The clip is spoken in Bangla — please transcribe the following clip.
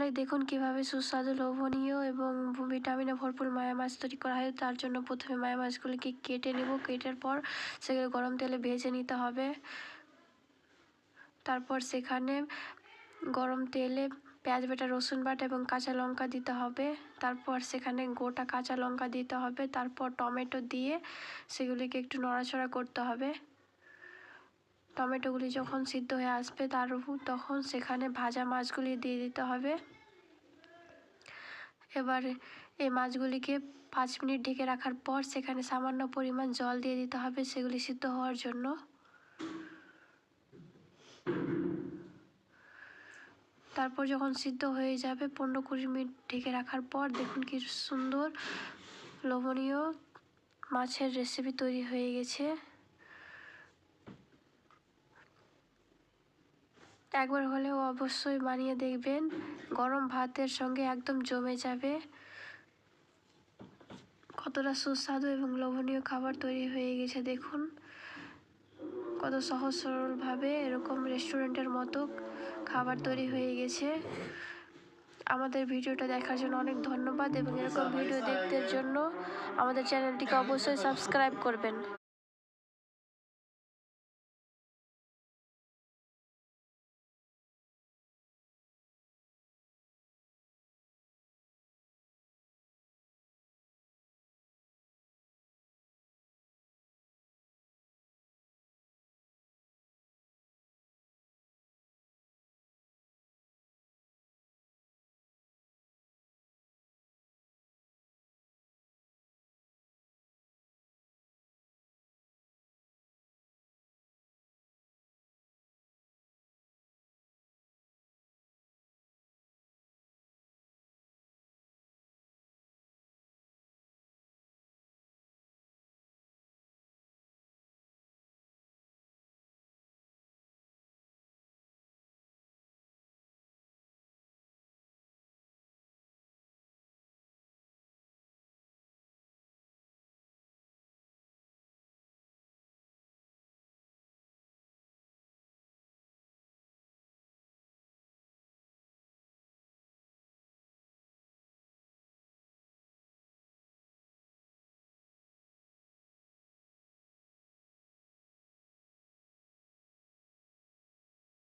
সকলেই দেখুন কিভাবে সুস্বাদু লোভনীয় এবং ভিটামিনে ভরপুর মায়া মাছ তৈরি করা হয়। তার জন্য প্রথমে মায়া মাছগুলিকে কেটে নেব। কেটার পর সেগুলো গরম তেলে ভেজে নিতে হবে। তারপর সেখানে গরম তেলে পেঁয়াজ বাটা, রসুন বাটা এবং কাঁচা লঙ্কা দিতে হবে। তারপর সেখানে গোটা কাঁচা লঙ্কা দিতে হবে। তারপর টমেটো দিয়ে সেগুলিকে একটু নড়াচড়া করতে হবে। টমেটোগুলি যখন সিদ্ধ হয়ে আসবে তখন সেখানে ভাজা মাছগুলি দিয়ে দিতে হবে। এবার এই মাছগুলিকে 5 মিনিট ঢেকে রাখার পর সেখানে সামান্য পরিমাণ জল দিয়ে দিতে হবে সেগুলি সিদ্ধ হওয়ার জন্য। তারপর যখন সিদ্ধ হয়ে যাবে 15-20 মিনিট ঢেকে রাখার পর দেখুন কি সুন্দর লোভনীয় মাছের রেসিপি তৈরি হয়ে গেছে। একবার হলেও অবশ্যই বানিয়ে দেখবেন, গরম ভাতের সঙ্গে একদম জমে যাবে। কতটা সুস্বাদু এবং লোভনীয় খাবার তৈরি হয়ে গেছে দেখুন। কত সহজ সরলভাবে এরকম রেস্টুরেন্টের মতো খাবার তৈরি হয়ে গেছে। আমাদের ভিডিওটা দেখার জন্য অনেক ধন্যবাদ এবং এরকম ভিডিও দেখতে জন্য আমাদের চ্যানেলটিকে অবশ্যই সাবস্ক্রাইব করবেন।